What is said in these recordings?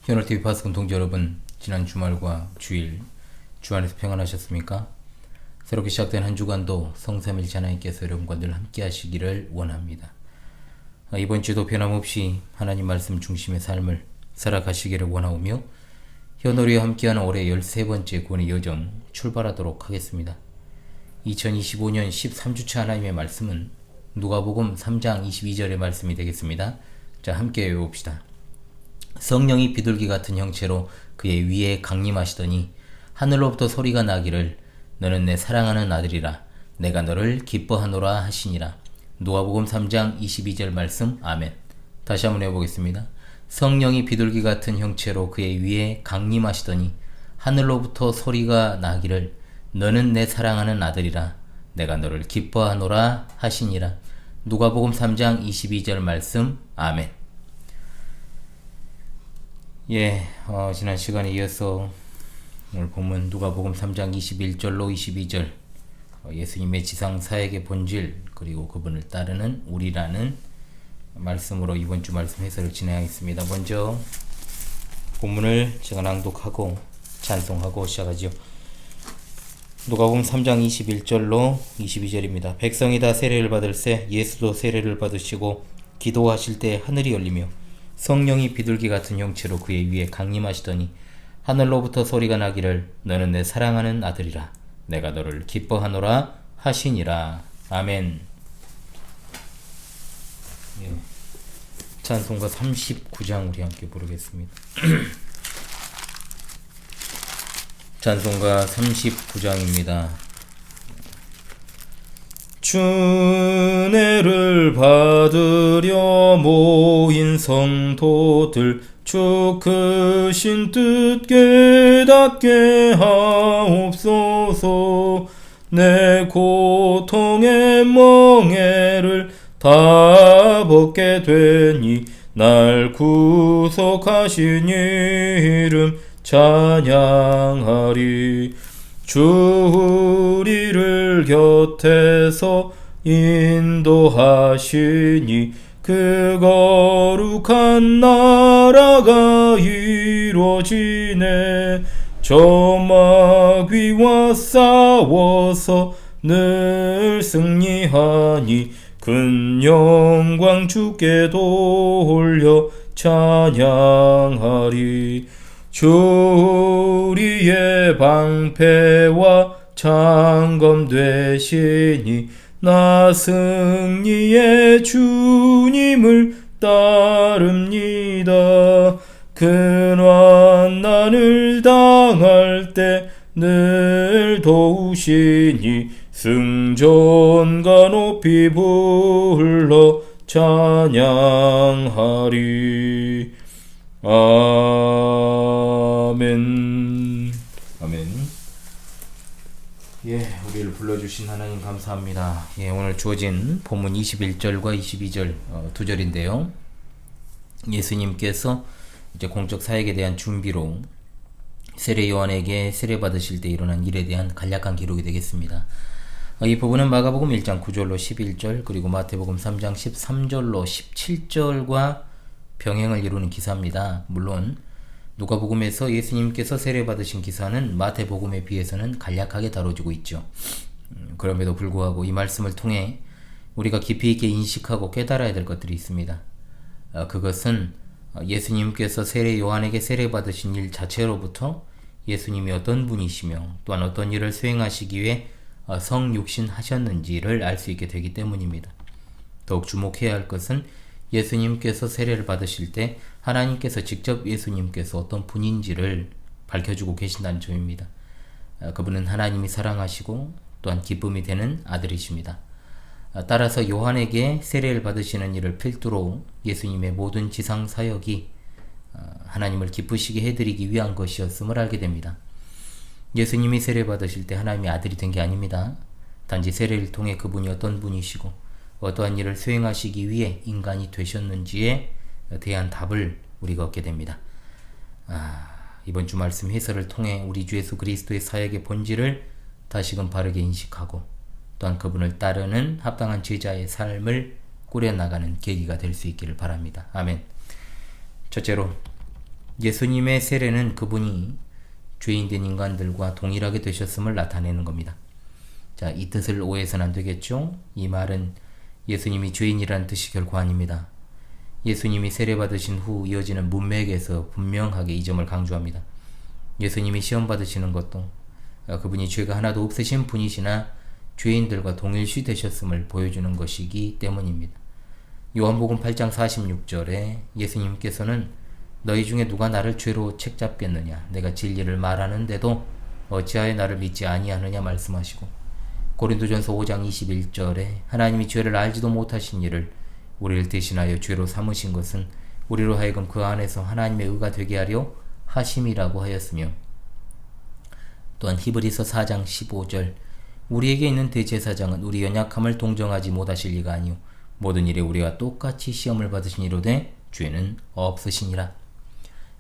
히어로TV 파스콘 동지 여러분, 지난 주말과 주일 주 안에서 평안하셨습니까? 새롭게 시작된 한 주간도 성삼일체 하나님께서 여러분과 늘 함께 하시기를 원합니다. 이번 주도 변함없이 하나님 말씀 중심의 삶을 살아가시기를 원하오며 현오리와 함께하는 올해 13번째 구원의 여정 출발하도록 하겠습니다. 2025년 13주차 하나님의 말씀은 누가복음 3장 22절의 말씀이 되겠습니다. 자, 함께 외워봅시다. 성령이 비둘기 같은 형체로 그의 위에 강림하시더니 하늘로부터 소리가 나기를 너는 내 사랑하는 아들이라 내가 너를 기뻐하노라 하시니라. 누가복음 3장 22절 말씀. 아멘. 다시 한번 해보겠습니다. 성령이 비둘기 같은 형체로 그의 위에 강림하시더니 하늘로부터 소리가 나기를 너는 내 사랑하는 아들이라 내가 너를 기뻐하노라 하시니라. 누가복음 3장 22절 말씀. 아멘. 지난 시간에 이어서 오늘 본문 누가복음 3장 21절로 22절 예수님의 지상 사역의 본질 그리고 그분을 따르는 우리라는 말씀으로 이번 주 말씀 해설을 진행하겠습니다. 먼저 본문을 제가 낭독하고 찬송하고 시작하죠. 누가복음 3장 21절로 22절입니다. 백성이 다 세례를 받을새 예수도 세례를 받으시고 기도하실 때 하늘이 열리며 성령이 비둘기 같은 형체로 그의 위에 강림하시더니 하늘로부터 소리가 나기를 너는 내 사랑하는 아들이라 내가 너를 기뻐하노라 하시니라. 아멘. 찬송가 39장 우리 함께 부르겠습니다. 찬송가 39장입니다. 주은혜를 받으려 모인 성도들 주 크신 뜻 깨닫게 하옵소서. 내 고통의 멍에를 다 벗게 되니 날 구속하신 이름 찬양하리. 주 우리를 곁에서 인도하시니 그 거룩한 나라가 이루어지네. 저막 위와 싸워서 늘 승리하니 큰 영광 주께 돌려 찬양하리. 주 우리의 방패와 창검 되시니 나 승리의 주님을 따릅니다. 근한 난을 당할 때 늘 도우시니 승전가 높이 불러 찬양하리. 아멘. 아멘. 우리를 불러주신 하나님 감사합니다. 오늘 주어진 본문 21절과 22절 두 절인데요. 예수님께서 이제 공적 사역에 대한 준비로 세례 요한에게 세례 받으실 때 일어난 일에 대한 간략한 기록이 되겠습니다. 이 부분은 마가복음 1장 9절로 11절 그리고 마태복음 3장 13절로 17절과 병행을 이루는 기사입니다. 물론 누가복음에서 예수님께서 세례 받으신 기사는 마태복음에 비해서는 간략하게 다뤄지고 있죠. 그럼에도 불구하고 이 말씀을 통해 우리가 깊이 있게 인식하고 깨달아야 될 것들이 있습니다. 그것은 예수님께서 세례 요한에게 세례 받으신 일 자체로부터 예수님이 어떤 분이시며 또한 어떤 일을 수행하시기 위해 성육신하셨는지를 알 수 있게 되기 때문입니다. 더욱 주목해야 할 것은 예수님께서 세례를 받으실 때 하나님께서 직접 예수님께서 어떤 분인지를 밝혀주고 계신다는 점입니다. 그분은 하나님이 사랑하시고 또한 기쁨이 되는 아들이십니다. 따라서 요한에게 세례를 받으시는 일을 필두로 예수님의 모든 지상 사역이 하나님을 기쁘시게 해드리기 위한 것이었음을 알게 됩니다. 예수님이 세례 받으실 때 하나님의 아들이 된 게 아닙니다. 단지 세례를 통해 그분이 어떤 분이시고 어떠한 일을 수행하시기 위해 인간이 되셨는지에 대한 답을 우리가 얻게 됩니다. 이번 주 말씀 해설을 통해 우리 주 예수 그리스도의 사역의 본질을 다시금 바르게 인식하고 또한 그분을 따르는 합당한 제자의 삶을 꾸려나가는 계기가 될 수 있기를 바랍니다. 아멘. 첫째로 예수님의 세례는 그분이 죄인된 인간들과 동일하게 되셨음을 나타내는 겁니다. 자, 이 뜻을 오해해서는 안 되겠죠? 이 말은 예수님이 죄인이라는 뜻이 결코 아닙니다. 예수님이 세례받으신 후 이어지는 문맥에서 분명하게 이 점을 강조합니다. 예수님이 시험 받으시는 것도 그분이 죄가 하나도 없으신 분이시나 죄인들과 동일시 되셨음을 보여주는 것이기 때문입니다. 요한복음 8장 46절에 예수님께서는 너희 중에 누가 나를 죄로 책잡겠느냐, 내가 진리를 말하는데도 어찌하여 나를 믿지 아니하느냐 말씀하시고, 고린도전서 5장 21절에 하나님이 죄를 알지도 못하신 이를 우리를 대신하여 죄로 삼으신 것은 우리로 하여금 그 안에서 하나님의 의가 되게 하려 하심이라고 하였으며, 또한 히브리서 4장 15절 우리에게 있는 대제사장은 우리 연약함을 동정하지 못하실 리가 아니요 모든 일에 우리와 똑같이 시험을 받으신 이로되 죄는 없으시니라.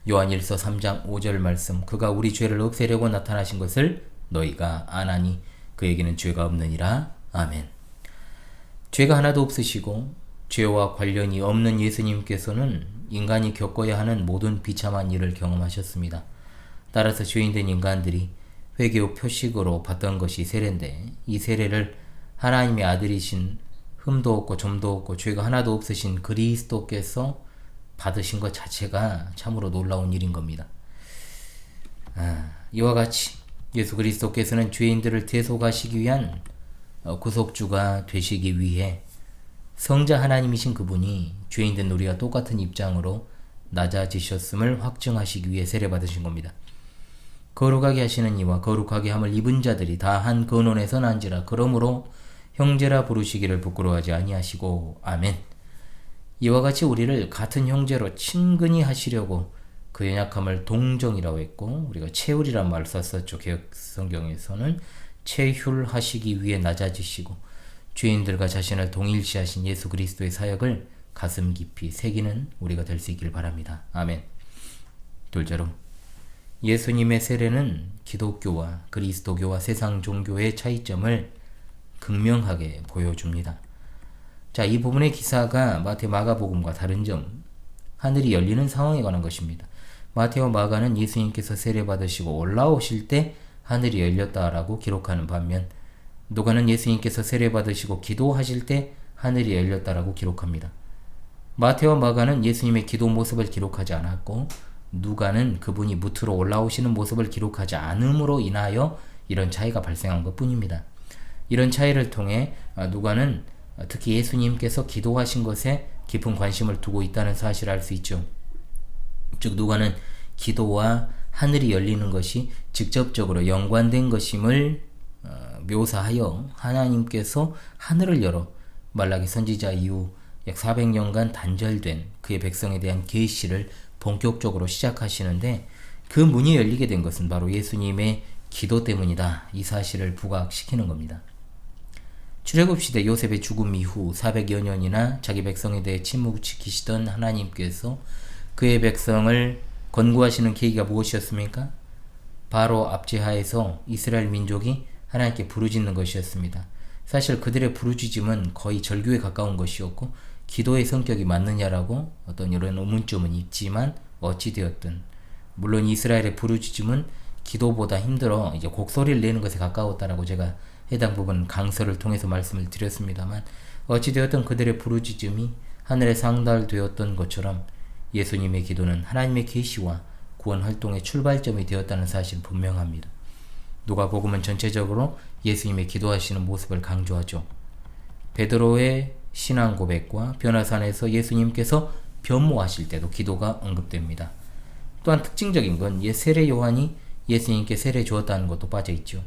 요한일서 3장 5절 말씀 그가 우리 죄를 없애려고 나타나신 것을 너희가 아나니 그에게는 죄가 없느니라. 아멘. 죄가 하나도 없으시고 죄와 관련이 없는 예수님께서는 인간이 겪어야 하는 모든 비참한 일을 경험하셨습니다. 따라서 죄인된 인간들이 회개 후 표식으로 받던 것이 세례인데, 이 세례를 하나님의 아들이신 흠도 없고 점도 없고 죄가 하나도 없으신 그리스도께서 받으신 것 자체가 참으로 놀라운 일인 겁니다. 이와 같이 예수 그리스도께서는 죄인들을 대속하시기 위한 구속주가 되시기 위해 성자 하나님이신 그분이 죄인된 우리와 똑같은 입장으로 낮아지셨음을 확증하시기 위해 세례받으신 겁니다. 거룩하게 하시는 이와 거룩하게 함을 입은 자들이 다 한 근원에서 난지라. 그러므로 형제라 부르시기를 부끄러워하지 아니하시고. 아멘. 이와 같이 우리를 같은 형제로 친근히 하시려고 그 연약함을 동정이라고 했고, 우리가 체휼이란 말을 썼었죠. 개역 성경에서는 체휼하시기 위해 낮아지시고 죄인들과 자신을 동일시하신 예수 그리스도의 사역을 가슴 깊이 새기는 우리가 될 수 있길 바랍니다. 아멘. 둘째로, 예수님의 세례는 기독교와 그리스도교와 세상 종교의 차이점을 극명하게 보여줍니다. 자, 이 부분의 기사가 마태 마가복음과 다른 점, 하늘이 열리는 상황에 관한 것입니다. 마태와 마가는 예수님께서 세례받으시고 올라오실 때 하늘이 열렸다라고 기록하는 반면, 누가는 예수님께서 세례받으시고 기도하실 때 하늘이 열렸다라고 기록합니다. 마태와 마가는 예수님의 기도 모습을 기록하지 않았고, 누가는 그분이 무트로 올라오시는 모습을 기록하지 않음으로 인하여 이런 차이가 발생한 것 뿐입니다. 이런 차이를 통해 누가는 특히 예수님께서 기도하신 것에 깊은 관심을 두고 있다는 사실을 알 수 있죠. 즉 누가는 기도와 하늘이 열리는 것이 직접적으로 연관된 것임을 묘사하여 하나님께서 하늘을 열어 말라기 선지자 이후 약 400년간 단절된 그의 백성에 대한 계시를 본격적으로 시작하시는데, 그 문이 열리게 된 것은 바로 예수님의 기도 때문이다. 이 사실을 부각시키는 겁니다. 출애굽 시대 요셉의 죽음 이후 400여 년이나 자기 백성에 대해 침묵을 지키시던 하나님께서 그의 백성을 권고하시는 계기가 무엇이었습니까? 바로 압제하에서 이스라엘 민족이 하나님께 부르짖는 것이었습니다. 사실 그들의 부르짖음은 거의 절규에 가까운 것이었고, 기도의 성격이 맞느냐라고 어떤 이런 의문점은 있지만, 어찌되었든 물론 이스라엘의 부르짖음은 기도보다 힘들어 이제 곡소리를 내는 것에 가까웠다라고 제가 해당 부분 강서를 통해서 말씀을 드렸습니다만, 어찌되었든 그들의 부르짖음이 하늘에 상달되었던 것처럼 예수님의 기도는 하나님의 계시와 구원 활동의 출발점이 되었다는 사실은 분명합니다. 누가복음은 전체적으로 예수님의 기도하시는 모습을 강조하죠. 베드로의 신앙 고백과 변화산에서 예수님께서 변모하실 때도 기도가 언급됩니다. 또한 특징적인 건 세례 요한이 예수님께 세례 주었다는 것도 빠져있죠.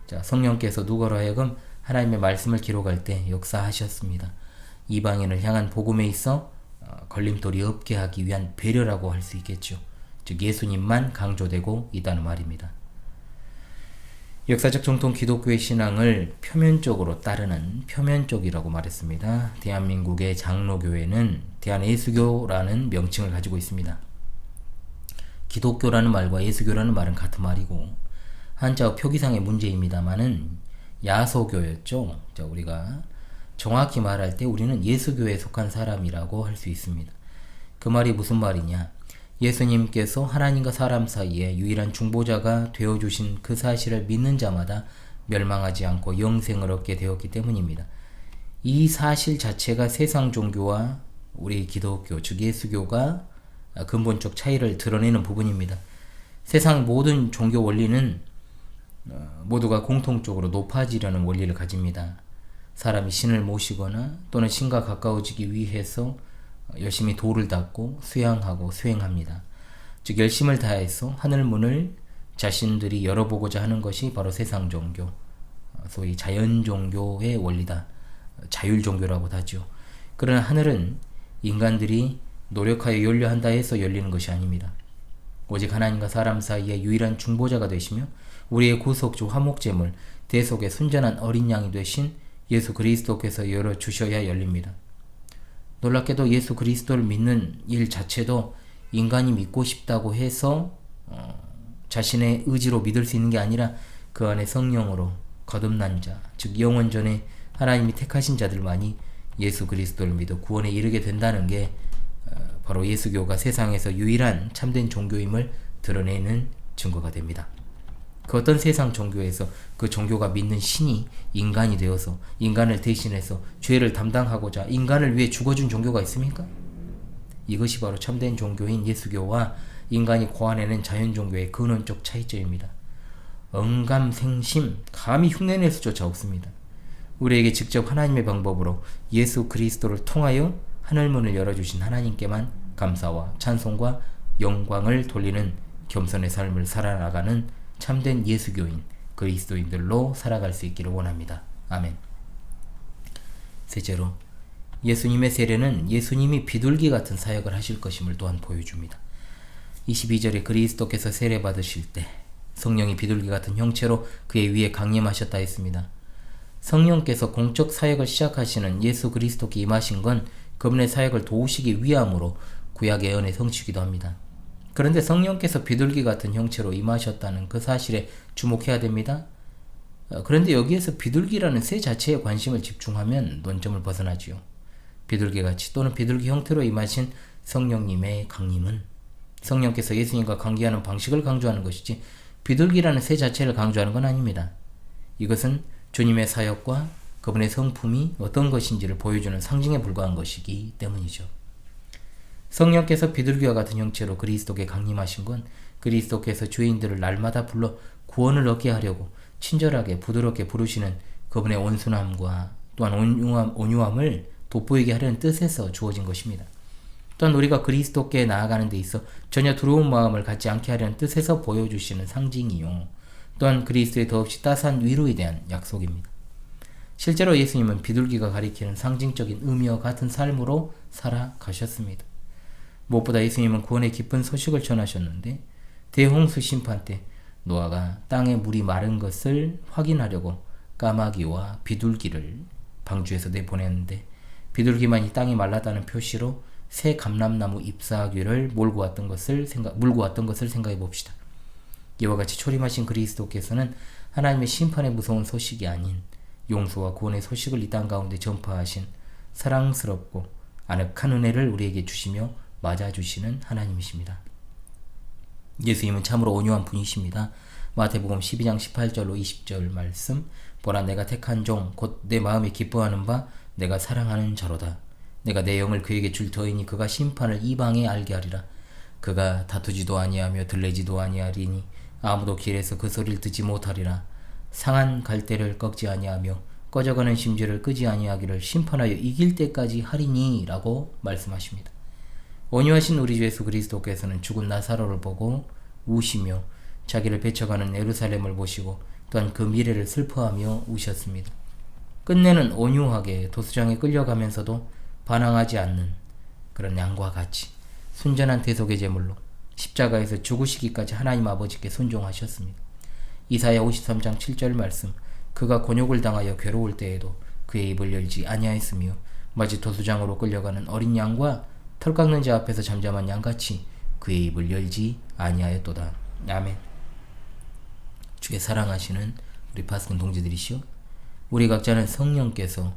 자, 성령께서 누가로 하여금 하나님의 말씀을 기록할 때 역사하셨습니다. 이방인을 향한 복음에 있어 걸림돌이 없게 하기 위한 배려라고 할 수 있겠죠. 즉 예수님만 강조되고 있다는 말입니다. 역사적 정통 기독교의 신앙을 표면적으로 따르는 표면적이라고 말했습니다. 대한민국의 장로교회는 대한예수교라는 명칭을 가지고 있습니다. 기독교라는 말과 예수교라는 말은 같은 말이고, 한자어 표기상의 문제입니다만은 야소교였죠. 자, 우리가 정확히 말할 때 우리는 예수교에 속한 사람이라고 할 수 있습니다. 그 말이 무슨 말이냐? 예수님께서 하나님과 사람 사이에 유일한 중보자가 되어주신 그 사실을 믿는 자마다 멸망하지 않고 영생을 얻게 되었기 때문입니다. 이 사실 자체가 세상 종교와 우리 기독교, 즉 예수교가 근본적 차이를 드러내는 부분입니다. 세상 모든 종교 원리는 모두가 공통적으로 높아지려는 원리를 가집니다. 사람이 신을 모시거나 또는 신과 가까워지기 위해서 열심히 도를 닦고 수양하고 수행합니다. 즉 열심을 다해서 하늘 문을 자신들이 열어보고자 하는 것이 바로 세상 종교, 소위 자연 종교의 원리다. 자율 종교라고도 하죠. 그러나 하늘은 인간들이 노력하여 열려 한다 해서 열리는 것이 아닙니다. 오직 하나님과 사람 사이에 유일한 중보자가 되시며 우리의 구속주 화목제물 대속의 순전한 어린 양이 되신 예수 그리스도께서 열어주셔야 열립니다. 놀랍게도 예수 그리스도를 믿는 일 자체도 인간이 믿고 싶다고 해서 자신의 의지로 믿을 수 있는 게 아니라 그 안에 성령으로 거듭난 자, 즉 영원전에 하나님이 택하신 자들만이 예수 그리스도를 믿어 구원에 이르게 된다는 게 바로 예수교가 세상에서 유일한 참된 종교임을 드러내는 증거가 됩니다. 그 어떤 세상 종교에서 그 종교가 믿는 신이 인간이 되어서 인간을 대신해서 죄를 담당하고자 인간을 위해 죽어준 종교가 있습니까? 이것이 바로 참된 종교인 예수교와 인간이 고안해낸 자연종교의 근원적 차이점입니다. 언감생심, 감히 흉내낼 수조차 없습니다. 우리에게 직접 하나님의 방법으로 예수 그리스도를 통하여 하늘문을 열어주신 하나님께만 감사와 찬송과 영광을 돌리는 겸손의 삶을 살아나가는 참된 예수교인, 그리스도인들로 살아갈 수 있기를 원합니다. 아멘. 셋째로, 예수님의 세례는 예수님이 비둘기 같은 사역을 하실 것임을 또한 보여줍니다. 22절에 그리스도께서 세례 받으실 때 성령이 비둘기 같은 형체로 그의 위에 강림하셨다 했습니다. 성령께서 공적 사역을 시작하시는 예수 그리스도께 임하신 건 그분의 사역을 도우시기 위함으로 구약의 은혜 성취기도 합니다. 그런데 성령께서 비둘기 같은 형체로 임하셨다는 그 사실에 주목해야 됩니다. 그런데 여기에서 비둘기라는 새 자체에 관심을 집중하면 논점을 벗어나지요. 비둘기같이 또는 비둘기 형태로 임하신 성령님의 강림은 성령께서 예수님과 관계하는 방식을 강조하는 것이지 비둘기라는 새 자체를 강조하는 건 아닙니다. 이것은 주님의 사역과 그분의 성품이 어떤 것인지를 보여주는 상징에 불과한 것이기 때문이죠. 성령께서 비둘기와 같은 형체로 그리스도께 강림하신 건 그리스도께서 죄인들을 날마다 불러 구원을 얻게 하려고 친절하게 부드럽게 부르시는 그분의 온순함과 또한 온유함을 돋보이게 하려는 뜻에서 주어진 것입니다. 또한 우리가 그리스도께 나아가는 데 있어 전혀 두려운 마음을 갖지 않게 하려는 뜻에서 보여주시는 상징이요. 또한 그리스도의 더없이 따스한 위로에 대한 약속입니다. 실제로 예수님은 비둘기가 가리키는 상징적인 의미와 같은 삶으로 살아가셨습니다. 무엇보다 예수님은 구원의 기쁜 소식을 전하셨는데 대홍수 심판 때 노아가 땅에 물이 마른 것을 확인하려고 까마귀와 비둘기를 방주에서 내보냈는데 비둘기만이 땅이 말랐다는 표시로 새 감람나무 잎사귀를 물고 왔던 것을 생각해 봅시다. 이와 같이 초림하신 그리스도께서는 하나님의 심판의 무서운 소식이 아닌 용서와 구원의 소식을 이 땅 가운데 전파하신 사랑스럽고 아늑한 은혜를 우리에게 주시며 맞아주시는 하나님이십니다. 예수님은 참으로 온유한 분이십니다. 마태복음 12장 18절로 20절 말씀, 보라 내가 택한 종 곧 내 마음이 기뻐하는 바 내가 사랑하는 자로다. 내가 내 영을 그에게 줄 터이니 그가 심판을 이방에 알게 하리라. 그가 다투지도 아니하며 들레지도 아니하리니 아무도 길에서 그 소리를 듣지 못하리라. 상한 갈대를 꺾지 아니하며 꺼져가는 심지를 끄지 아니하기를 심판하여 이길 때까지 하리니 라고 말씀하십니다. 온유하신 우리 주 예수 그리스도께서는 죽은 나사로를 보고 우시며 자기를 배쳐가는 예루살렘을 보시고 또한 그 미래를 슬퍼하며 우셨습니다. 끝내는 온유하게 도수장에 끌려가면서도 반항하지 않는 그런 양과 같이 순전한 대속의 제물로 십자가에서 죽으시기까지 하나님 아버지께 순종하셨습니다. 이사야 53장 7절 말씀, 그가 곤욕을 당하여 괴로울 때에도 그의 입을 열지 아니하였으며 마치 도수장으로 끌려가는 어린 양과 털 깎는 자 앞에서 잠잠한 양같이 그의 입을 열지 아니하였도다. 아멘. 주의 사랑하시는 우리 파스꾼 동지들이시오, 우리 각자는 성령께서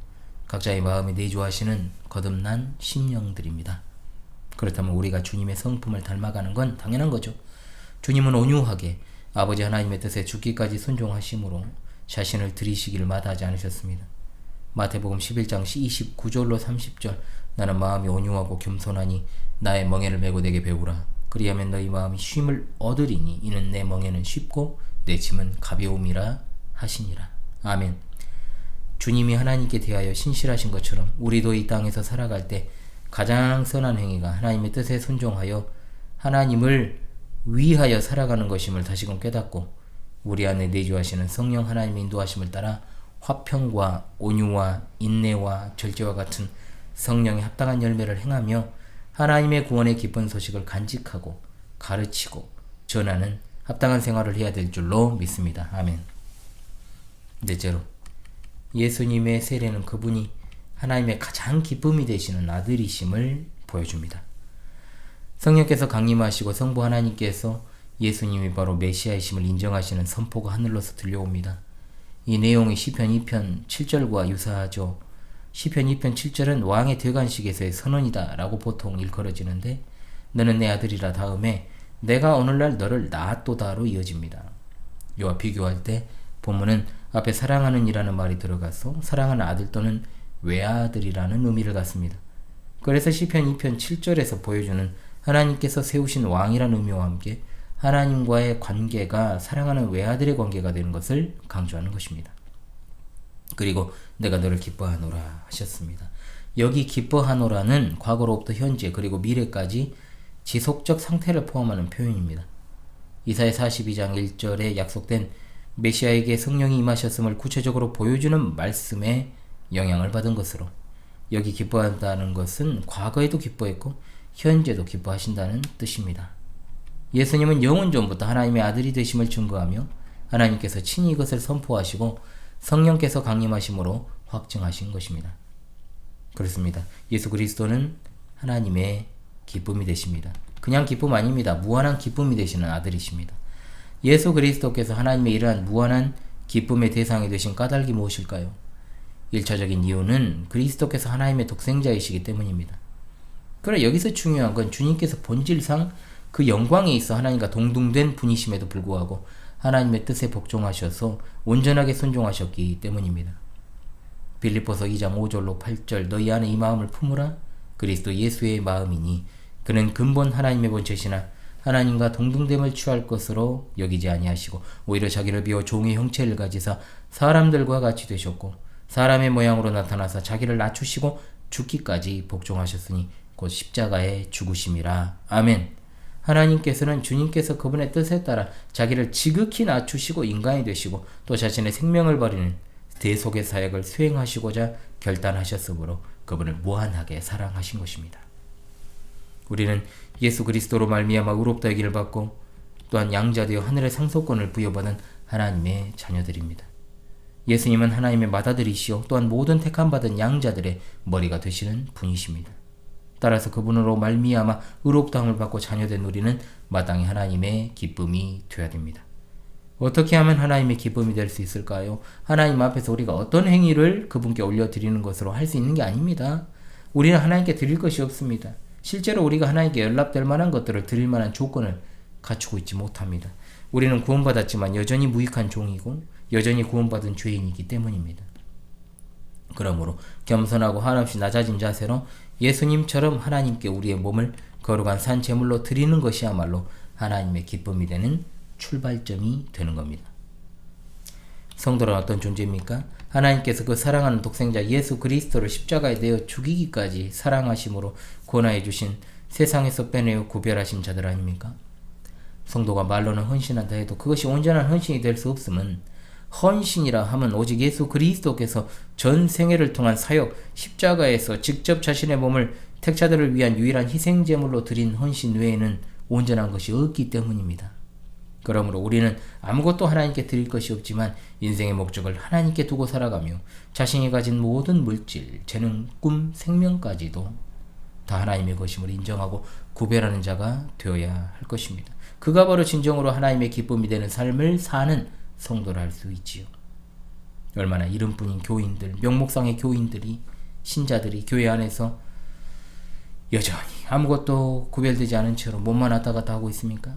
각자의 마음에 내주하시는 거듭난 심령들입니다. 그렇다면 우리가 주님의 성품을 닮아가는 건 당연한 거죠. 주님은 온유하게 아버지 하나님의 뜻에 죽기까지 순종하심으로 자신을 드리시기를 마다하지 않으셨습니다. 마태복음 11장 29절로 30절 나는 마음이 온유하고 겸손하니 나의 멍에를 메고 내게 배우라. 그리하면 너희 마음이 쉼을 얻으리니 이는 내 멍에는 쉽고 내 짐은 가벼움이라 하시니라. 아멘. 주님이 하나님께 대하여 신실하신 것처럼 우리도 이 땅에서 살아갈 때 가장 선한 행위가 하나님의 뜻에 순종하여 하나님을 위하여 살아가는 것임을 다시금 깨닫고 우리 안에 내주하시는 성령 하나님의 인도하심을 따라 화평과 온유와 인내와 절제와 같은 성령에 합당한 열매를 행하며 하나님의 구원의 기쁜 소식을 간직하고 가르치고 전하는 합당한 생활을 해야 될 줄로 믿습니다. 아멘. 넷째로, 예수님의 세례는 그분이 하나님의 가장 기쁨이 되시는 아들이심을 보여줍니다. 성령께서 강림하시고 성부 하나님께서 예수님이 바로 메시아이심을 인정하시는 선포가 하늘로서 들려옵니다. 이 내용이 시편 2편 7절과 유사하죠. 시편 2편 7절은 왕의 대관식에서의 선언이다 라고 보통 일컬어지는데 너는 내 아들이라 다음에 내가 오늘날 너를 낳았도다로 이어집니다. 이와 비교할 때 본문은 앞에 사랑하는 이라는 말이 들어가서 사랑하는 아들 또는 외아들이라는 의미를 갖습니다. 그래서 시편 2편 7절에서 보여주는 하나님께서 세우신 왕이라는 의미와 함께 하나님과의 관계가 사랑하는 외아들의 관계가 되는 것을 강조하는 것입니다. 그리고 내가 너를 기뻐하노라 하셨습니다. 여기 기뻐하노라는 과거로부터 현재 그리고 미래까지 지속적 상태를 포함하는 표현입니다. 이사야 42장 1절에 약속된 메시아에게 성령이 임하셨음을 구체적으로 보여주는 말씀에 영향을 받은 것으로 여기 기뻐한다는 것은 과거에도 기뻐했고 현재도 기뻐하신다는 뜻입니다. 예수님은 영원 전부터 하나님의 아들이 되심을 증거하며 하나님께서 친히 이것을 선포하시고 성령께서 강림하심으로 확증하신 것입니다. 그렇습니다. 예수 그리스도는 하나님의 기쁨이 되십니다. 그냥 기쁨 아닙니다. 무한한 기쁨이 되시는 아들이십니다. 예수 그리스도께서 하나님의 이러한 무한한 기쁨의 대상이 되신 까닭이 무엇일까요? 1차적인 이유는 그리스도께서 하나님의 독생자이시기 때문입니다. 그러나 여기서 중요한 건 주님께서 본질상 그 영광에 있어 하나님과 동등된 분이심에도 불구하고 하나님의 뜻에 복종하셔서 온전하게 순종하셨기 때문입니다. 빌립보서 2장 5절로 8절 너희 안에 이 마음을 품으라 그리스도 예수의 마음이니 그는 근본 하나님의 본체시나 하나님과 동등됨을 취할 것으로 여기지 아니하시고 오히려 자기를 비워 종의 형체를 가지사 사람들과 같이 되셨고 사람의 모양으로 나타나사 자기를 낮추시고 죽기까지 복종하셨으니 곧 십자가에 죽으심이라. 아멘. 하나님께서는 주님께서 그분의 뜻에 따라 자기를 지극히 낮추시고 인간이 되시고 또 자신의 생명을 버리는 대속의 사역을 수행하시고자 결단하셨으므로 그분을 무한하게 사랑하신 것입니다. 우리는 예수 그리스도로 말미암아 의롭다 여김을 받고 또한 양자되어 하늘의 상속권을 부여받은 하나님의 자녀들입니다. 예수님은 하나님의 맏아들이시오 또한 모든 택함받은 양자들의 머리가 되시는 분이십니다. 따라서 그분으로 말미암아 의롭다함을 받고 자녀된 우리는 마땅히 하나님의 기쁨이 되어야 됩니다. 어떻게 하면 하나님의 기쁨이 될 수 있을까요? 하나님 앞에서 우리가 어떤 행위를 그분께 올려드리는 것으로 할 수 있는 게 아닙니다. 우리는 하나님께 드릴 것이 없습니다. 실제로 우리가 하나님께 연락될 만한 것들을 드릴 만한 조건을 갖추고 있지 못합니다. 우리는 구원받았지만 여전히 무익한 종이고 여전히 구원받은 죄인이기 때문입니다. 그러므로 겸손하고 한없이 낮아진 자세로 예수님처럼 하나님께 우리의 몸을 거룩한 산 제물로 드리는 것이야말로 하나님의 기쁨이 되는 출발점이 되는 겁니다. 성도란 어떤 존재입니까? 하나님께서 그 사랑하는 독생자 예수 그리스도를 십자가에 내어 죽이기까지 사랑하심으로 권하여 주신 세상에서 빼내어 구별하신 자들 아닙니까? 성도가 말로는 헌신한다 해도 그것이 온전한 헌신이 될 수 없음은 헌신이라 함은 오직 예수 그리스도께서 전 생애를 통한 사역, 십자가에서 직접 자신의 몸을 택자들을 위한 유일한 희생제물로 드린 헌신 외에는 온전한 것이 없기 때문입니다. 그러므로 우리는 아무것도 하나님께 드릴 것이 없지만 인생의 목적을 하나님께 두고 살아가며 자신이 가진 모든 물질, 재능, 꿈, 생명까지도 다 하나님의 것임을 인정하고 구별하는 자가 되어야 할 것입니다. 그가 바로 진정으로 하나님의 기쁨이 되는 삶을 사는 성도를 할 수 있지요. 얼마나 이름뿐인 교인들, 명목상의 교인들이, 신자들이 교회 안에서 여전히 아무것도 구별되지 않은 채로 몸만 왔다 갔다 하고 있습니까?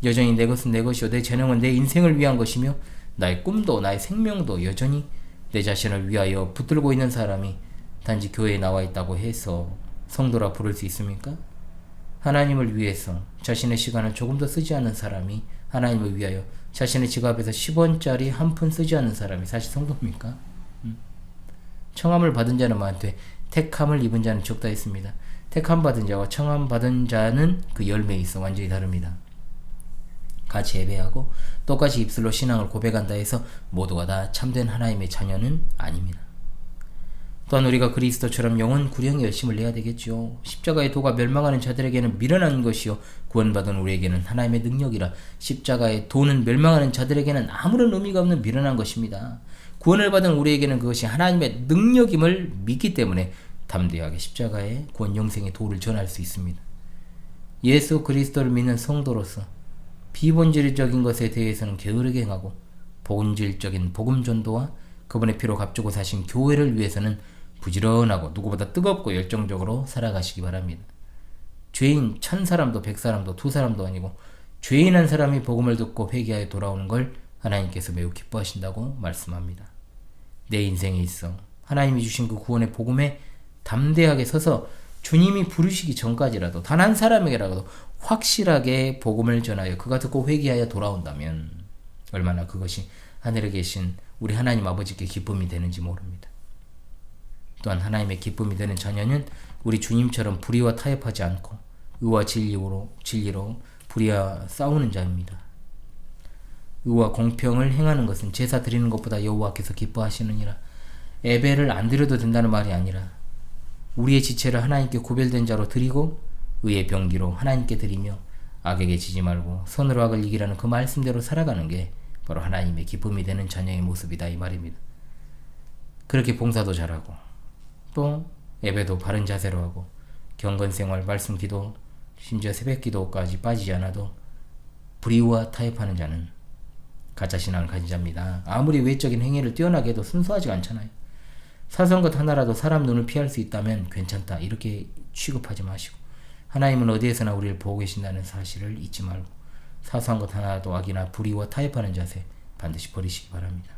여전히 내 것은 내 것이요 내 재능은 내 인생을 위한 것이며 나의 꿈도 나의 생명도 여전히 내 자신을 위하여 붙들고 있는 사람이 단지 교회에 나와 있다고 해서 성도라 부를 수 있습니까? 하나님을 위해서 자신의 시간을 조금 더 쓰지 않는 사람이 하나님을 위하여 자신의 지갑에서 10원짜리 한 푼 쓰지 않는 사람이 사실 성도입니까? 청함을 받은 자는 많되 택함을 입은 자는 적다 했습니다. 택함 받은 자와 청함 받은 자는 그 열매에 있어 완전히 다릅니다. 같이 예배하고 똑같이 입술로 신앙을 고백한다 해서 모두가 다 참된 하나님의 자녀는 아닙니다. 또한 우리가 그리스도처럼 영혼 구령에 열심을 내야 되겠죠. 십자가의 도가 멸망하는 자들에게는 미련한 것이요 구원받은 우리에게는 하나님의 능력이라. 십자가의 도는 멸망하는 자들에게는 아무런 의미가 없는 미련한 것입니다. 구원을 받은 우리에게는 그것이 하나님의 능력임을 믿기 때문에 담대하게 십자가의 구원 영생의 도를 전할 수 있습니다. 예수 그리스도를 믿는 성도로서 비본질적인 것에 대해서는 게으르게 행하고 본질적인 복음 전도와 그분의 피로 값주고 사신 교회를 위해서는 부지런하고 누구보다 뜨겁고 열정적으로 살아가시기 바랍니다. 죄인 1000사람도 100사람도 2사람도 아니고 죄인 한 사람이 복음을 듣고 회개하여 돌아오는 걸 하나님께서 매우 기뻐하신다고 말씀합니다. 내 인생에 있어 하나님이 주신 그 구원의 복음에 담대하게 서서 주님이 부르시기 전까지라도 단 한 사람에게라도 확실하게 복음을 전하여 그가 듣고 회개하여 돌아온다면 얼마나 그것이 하늘에 계신 우리 하나님 아버지께 기쁨이 되는지 모릅니다. 또한 하나님의 기쁨이 되는 자녀는 우리 주님처럼 불의와 타협하지 않고 의와 진리로 불의와 싸우는 자입니다. 의와 공평을 행하는 것은 제사 드리는 것보다 여호와께서 기뻐하시느니라. 예배를 안 드려도 된다는 말이 아니라 우리의 지체를 하나님께 구별된 자로 드리고 의의 병기로 하나님께 드리며 악에게 지지 말고 선으로 악을 이기라는 그 말씀대로 살아가는 게 바로 하나님의 기쁨이 되는 자녀의 모습이다 이 말입니다. 그렇게 봉사도 잘하고 또 예배도 바른 자세로 하고 경건생활, 말씀기도, 심지어 새벽기도까지 빠지지 않아도 불의와 타협하는 자는 가짜신앙을 가진 자입니다. 아무리 외적인 행위를 뛰어나게 해도 순수하지 않잖아요. 사소한 것 하나라도 사람 눈을 피할 수 있다면 괜찮다 이렇게 취급하지 마시고 하나님은 어디에서나 우리를 보고 계신다는 사실을 잊지 말고 사소한 것 하나라도 악이나 불의와 타협하는 자세 반드시 버리시기 바랍니다.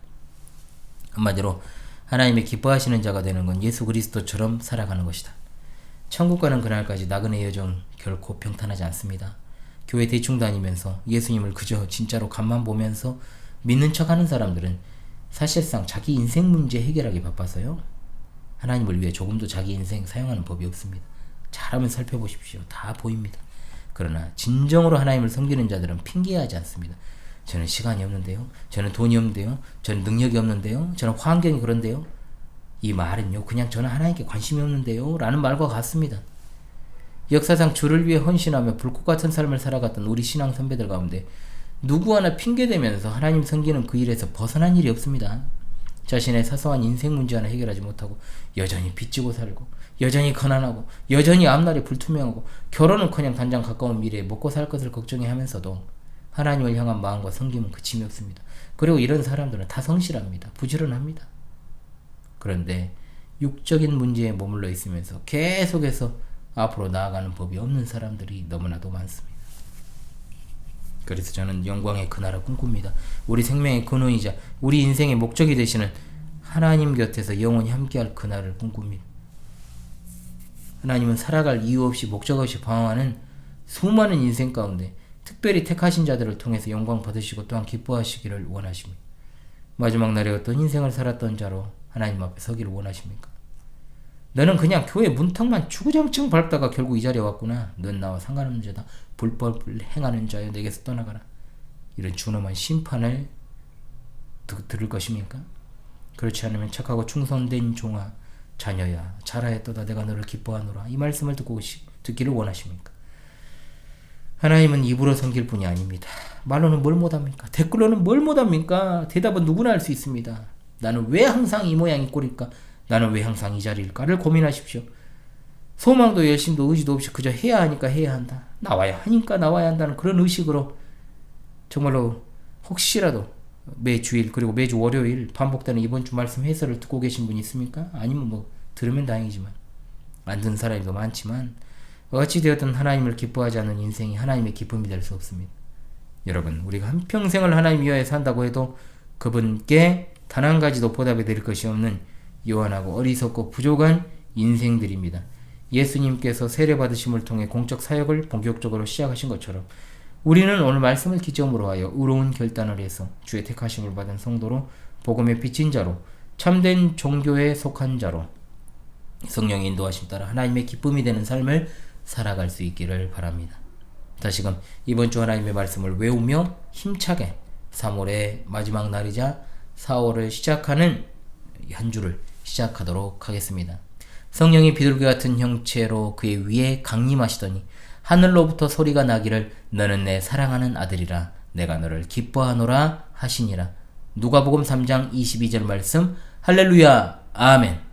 한마디로 하나님의 기뻐하시는 자가 되는 건 예수 그리스도처럼 살아가는 것이다. 천국 가는 그날까지 나그네 여정 결코 평탄하지 않습니다. 교회 대충 다니면서 예수님을 그저 진짜로 간만 보면서 믿는 척하는 사람들은 사실상 자기 인생 문제 해결하기 바빠서요. 하나님을 위해 조금도 자기 인생 사용하는 법이 없습니다. 잘하면 살펴보십시오. 다 보입니다. 그러나 진정으로 하나님을 섬기는 자들은 핑계하지 않습니다. 저는 시간이 없는데요. 저는 돈이 없는데요. 저는 능력이 없는데요. 저는 환경이 그런데요. 이 말은요. 그냥 저는 하나님께 관심이 없는데요. 라는 말과 같습니다. 역사상 주를 위해 헌신하며 불꽃 같은 삶을 살아갔던 우리 신앙 선배들 가운데 누구 하나 핑계대면서 하나님 섬기는 그 일에서 벗어난 일이 없습니다. 자신의 사소한 인생 문제 하나 해결하지 못하고 여전히 빚지고 살고 여전히 가난하고 여전히 앞날이 불투명하고 결혼은 그냥 당장 가까운 미래에 먹고 살 것을 걱정해 하면서도 하나님을 향한 마음과 섬김은 그침이 없습니다. 그리고 이런 사람들은 다 성실합니다. 부지런합니다. 그런데 육적인 문제에 머물러 있으면서 계속해서 앞으로 나아가는 법이 없는 사람들이 너무나도 많습니다. 그래서 저는 영광의 그 나라 꿈꿉니다. 우리 생명의 근원이자 우리 인생의 목적이 되시는 하나님 곁에서 영원히 함께할 그 날을 꿈꿉니다. 하나님은 살아갈 이유 없이 목적 없이 방황하는 수많은 인생 가운데 특별히 택하신 자들을 통해서 영광 받으시고 또한 기뻐하시기를 원하십니다. 마지막 날에 어떤 인생을 살았던 자로 하나님 앞에 서기를 원하십니까? 너는 그냥 교회 문턱만 주구장창 밟다가 결국 이 자리에 왔구나. 넌 나와 상관없는 자다. 불법을 행하는 자여 내게서 떠나가라. 이런 준엄한 심판을 들을 것입니까? 그렇지 않으면 착하고 충성된 종아 자녀야 잘하였도다 내가 너를 기뻐하노라. 이 말씀을 듣기를 원하십니까? 하나님은 입으로 섬길 뿐이 아닙니다. 말로는 뭘 못합니까? 댓글로는 뭘 못합니까? 대답은 누구나 할 수 있습니다. 나는 왜 항상 이 모양이 꼴일까? 나는 왜 항상 이 자리일까를 고민하십시오. 소망도 열심도 의지도 없이 그저 해야 하니까 해야 한다. 나와야 하니까 나와야 한다는 그런 의식으로 정말로 혹시라도 매 주일 그리고 매주 월요일 반복되는 이번 주 말씀 해설을 듣고 계신 분이 있습니까? 아니면 뭐 들으면 다행이지만 안 듣는 사람이 더 많지만 어찌되었든 하나님을 기뻐하지 않는 인생이 하나님의 기쁨이 될 수 없습니다. 여러분, 우리가 한평생을 하나님 위하여 산다고 해도 그분께 단 한 가지도 보답해 드릴 것이 없는 요한하고 어리석고 부족한 인생들입니다. 예수님께서 세례받으심을 통해 공적 사역을 본격적으로 시작하신 것처럼 우리는 오늘 말씀을 기점으로 하여 의로운 결단을 해서 주의 택하심을 받은 성도로 복음에 비친 자로 참된 종교에 속한 자로 성령의 인도하심 따라 하나님의 기쁨이 되는 삶을 살아갈 수 있기를 바랍니다. 다시금 이번 주 하나님의 말씀을 외우며 힘차게 3월의 마지막 날이자 4월을 시작하는 한 주를 시작하도록 하겠습니다. 성령이 비둘기 같은 형체로 그의 위에 강림하시더니 하늘로부터 소리가 나기를 너는 내 사랑하는 아들이라 내가 너를 기뻐하노라 하시니라. 누가복음 3장 22절 말씀. 할렐루야 아멘.